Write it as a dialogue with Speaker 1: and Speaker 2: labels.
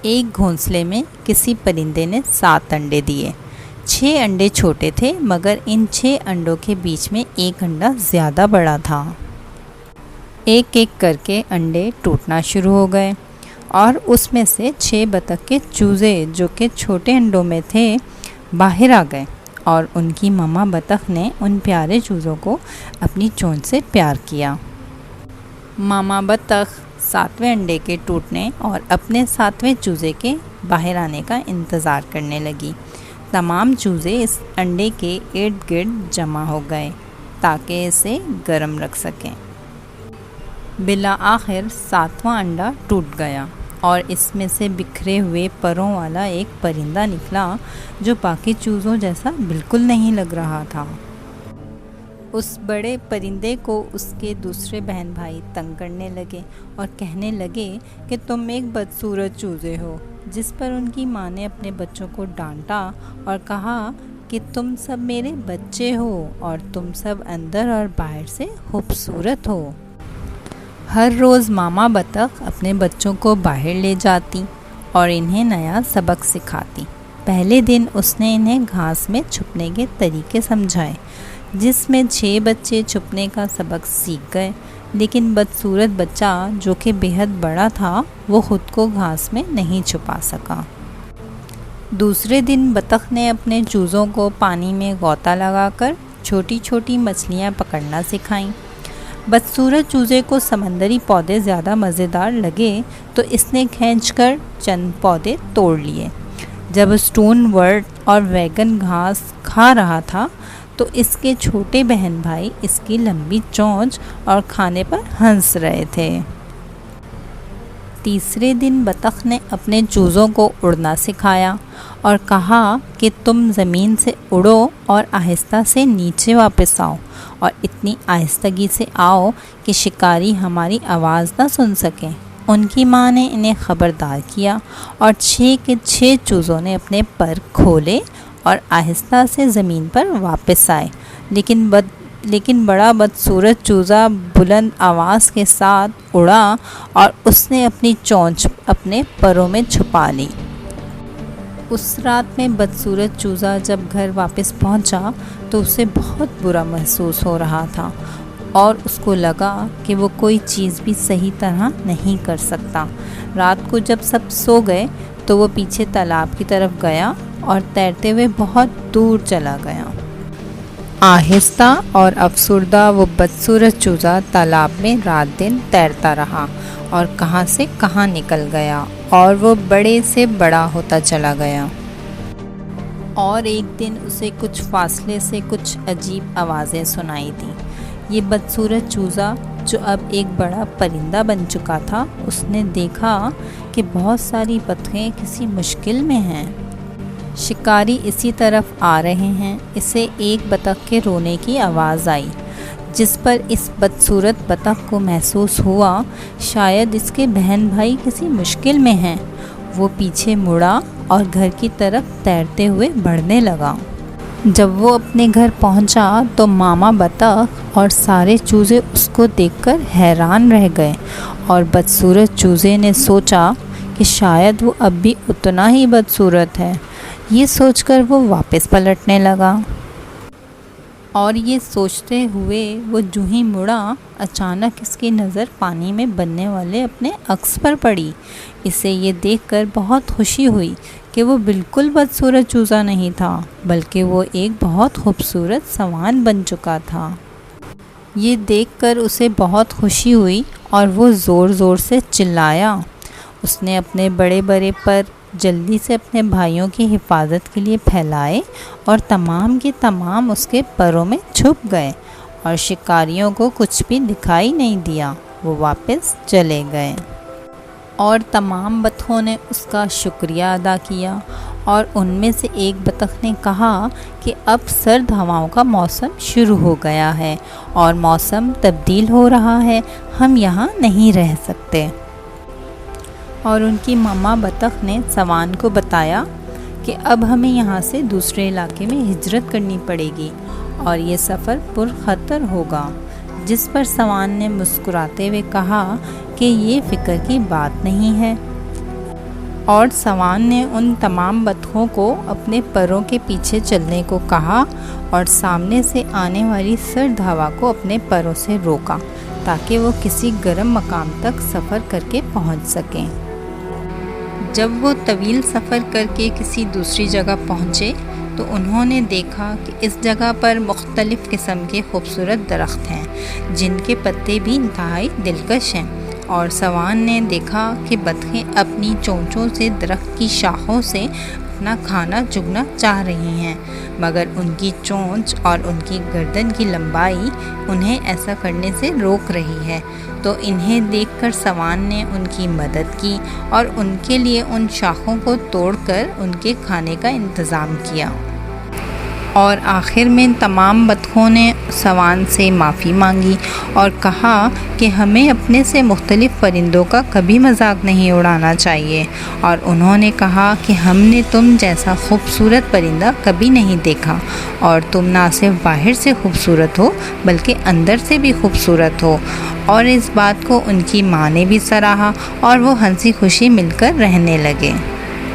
Speaker 1: ایک گھونسلے میں کسی پرندے نے 7 انڈے دیے۔ 6 انڈے چھوٹے تھے مگر ان 6 انڈوں کے بیچ میں ایک انڈا زیادہ بڑا تھا۔ ایک ایک کر کے انڈے ٹوٹنا شروع ہو گئے اور اس میں سے 6 بطخ کے چوزے جو کہ چھوٹے انڈوں میں تھے باہر آ گئے، اور ان کی ماما بطخ نے ان پیارے چوزوں کو اپنی چونچ سے پیار کیا۔ ماما بطخ 7ویں انڈے کے ٹوٹنے اور اپنے 7ویں چوزے کے باہر آنے کا انتظار کرنے لگی۔ تمام چوزے اس انڈے کے ارد گرد جمع ہو گئے تاکہ اسے گرم رکھ سکیں۔ بالآخر 7واں انڈا ٹوٹ گیا اور اس میں سے بکھرے ہوئے پروں والا ایک پرندہ نکلا جو باقی چوزوں جیسا بالکل نہیں لگ رہا تھا۔ اس بڑے پرندے کو اس کے دوسرے بہن بھائی تنگ کرنے لگے اور کہنے لگے کہ تم ایک بدصورت چوزے ہو، جس پر ان کی ماں نے اپنے بچوں کو ڈانٹا اور کہا کہ تم سب میرے بچے ہو اور تم سب اندر اور باہر سے خوبصورت ہو۔ ہر روز ماما بطخ اپنے بچوں کو باہر لے جاتی اور انہیں نیا سبق سکھاتی۔ پہلے دن اس نے انہیں گھاس میں چھپنے کے طریقے سمجھائے، جس میں 6 بچے چھپنے کا سبق سیکھ گئے، لیکن بدصورت بچہ جو کہ بہت بڑا تھا وہ خود کو گھاس میں نہیں چھپا سکا۔ دوسرے دن بطخ نے اپنے چوزوں کو پانی میں غوطہ لگا کر چھوٹی چھوٹی مچھلیاں پکڑنا سکھائیں۔ بدصورت چوزے کو سمندری پودے زیادہ مزیدار لگے تو اس نے کھینچ کر چند پودے توڑ لیے۔ جب اسٹون ورٹ اور ویگن گھاس کھا رہا تھا تو اس کے چھوٹے بہن بھائی اس کی لمبی چونچ اور کھانے پر ہنس رہے تھے۔ تیسرے دن بطخ نے اپنے چوزوں کو اڑنا سکھایا اور کہا کہ تم زمین سے اڑو اور آہستہ سے نیچے واپس آؤ، اور اتنی آہستگی سے آؤ کہ شکاری ہماری آواز نہ سن سکیں۔ ان کی ماں نے انہیں خبردار کیا اور 6 کے 6 چوزوں نے اپنے پر کھولے اور آہستہ سے زمین پر واپس آئے، لیکن بڑا بدصورت چوزا بلند آواز کے ساتھ اڑا اور اس نے اپنی چونچ اپنے پروں میں چھپا لی۔ اس رات میں بدصورت چوزا جب گھر واپس پہنچا تو اسے بہت برا محسوس ہو رہا تھا اور اس کو لگا کہ وہ کوئی چیز بھی صحیح طرح نہیں کر سکتا۔ رات کو جب سب سو گئے تو وہ پیچھے تالاب کی طرف گیا اور تیرتے ہوئے بہت دور چلا گیا۔ آہستہ اور افسردہ وہ بدصورت چوزا تالاب میں رات دن تیرتا رہا اور کہاں سے کہاں نکل گیا، اور وہ بڑے سے بڑا ہوتا چلا گیا۔ اور ایک دن اسے کچھ فاصلے سے کچھ عجیب آوازیں سنائی دیں۔ یہ بدصورت چوزا جو اب ایک بڑا پرندہ بن چکا تھا، اس نے دیکھا کہ بہت ساری بطخیں کسی مشکل میں ہیں۔ شکاری اسی طرف آ رہے ہیں۔ اسے ایک بطخ کے رونے کی آواز آئی، جس پر اس بدصورت بطخ کو محسوس ہوا شاید اس کے بہن بھائی کسی مشکل میں ہیں۔ وہ پیچھے مڑا اور گھر کی طرف تیرتے ہوئے بڑھنے لگا۔ جب وہ اپنے گھر پہنچا تو ماما بطخ اور سارے چوزے اس کو دیکھ کر حیران رہ گئے، اور بدصورت چوزے نے سوچا کہ شاید وہ اب بھی اتنا ہی بدصورت ہے۔ یہ سوچ کر وہ واپس پلٹنے لگا، اور یہ سوچتے ہوئے وہ جو ہی مڑا، اچانک اس کی نظر پانی میں بننے والے اپنے عکس پر پڑی۔ اسے یہ دیکھ کر بہت خوشی ہوئی کہ وہ بالکل بدصورت چوزا نہیں تھا، بلکہ وہ ایک بہت خوبصورت سوان بن چکا تھا۔ یہ دیکھ کر اسے بہت خوشی ہوئی اور وہ زور زور سے چلایا۔ اس نے اپنے بڑے بڑے پر جلدی سے اپنے بھائیوں کی حفاظت کے لیے پھیلائے اور تمام کے تمام اس کے پروں میں چھپ گئے، اور شکاریوں کو کچھ بھی دکھائی نہیں دیا۔ وہ واپس چلے گئے اور تمام بطخوں نے اس کا شکریہ ادا کیا، اور ان میں سے ایک بطخ نے کہا کہ اب سرد ہواؤں کا موسم شروع ہو گیا ہے اور موسم تبدیل ہو رہا ہے، ہم یہاں نہیں رہ سکتے۔ اور ان کی ماما بطخ نے سوان کو بتایا کہ اب ہمیں یہاں سے دوسرے علاقے میں ہجرت کرنی پڑے گی اور یہ سفر پرخطر ہوگا، جس پر سوان نے مسکراتے ہوئے کہا کہ یہ فکر کی بات نہیں ہے۔ اور سوان نے ان تمام بطخوں کو اپنے پروں کے پیچھے چلنے کو کہا اور سامنے سے آنے والی سرد ہوا کو اپنے پروں سے روکا تاکہ وہ کسی گرم مقام تک سفر کر کے پہنچ سکیں۔ جب وہ طویل سفر کر کے کسی دوسری جگہ پہنچے تو انہوں نے دیکھا کہ اس جگہ پر مختلف قسم کے خوبصورت درخت ہیں جن کے پتے بھی انتہائی دلکش ہیں، اور سوان نے دیکھا کہ بطخیں اپنی چونچوں سے درخت کی شاخوں سے اپنا کھانا چگنا چاہ رہی ہیں، مگر ان کی چونچ اور ان کی گردن کی لمبائی انہیں ایسا کرنے سے روک رہی ہے۔ تو انہیں دیکھ کر سوان نے ان کی مدد کی اور ان کے لیے ان شاخوں کو توڑ کر ان کے کھانے کا انتظام کیا، اور آخر میں تمام بطخوں نے سوان سے معافی مانگی اور کہا کہ ہمیں اپنے سے مختلف پرندوں کا کبھی مذاق نہیں اڑانا چاہیے، اور انہوں نے کہا کہ ہم نے تم جیسا خوبصورت پرندہ کبھی نہیں دیکھا، اور تم نہ صرف باہر سے خوبصورت ہو بلکہ اندر سے بھی خوبصورت ہو۔ اور اس بات کو ان کی ماں نے بھی سراہا اور وہ ہنسی خوشی مل کر رہنے لگے۔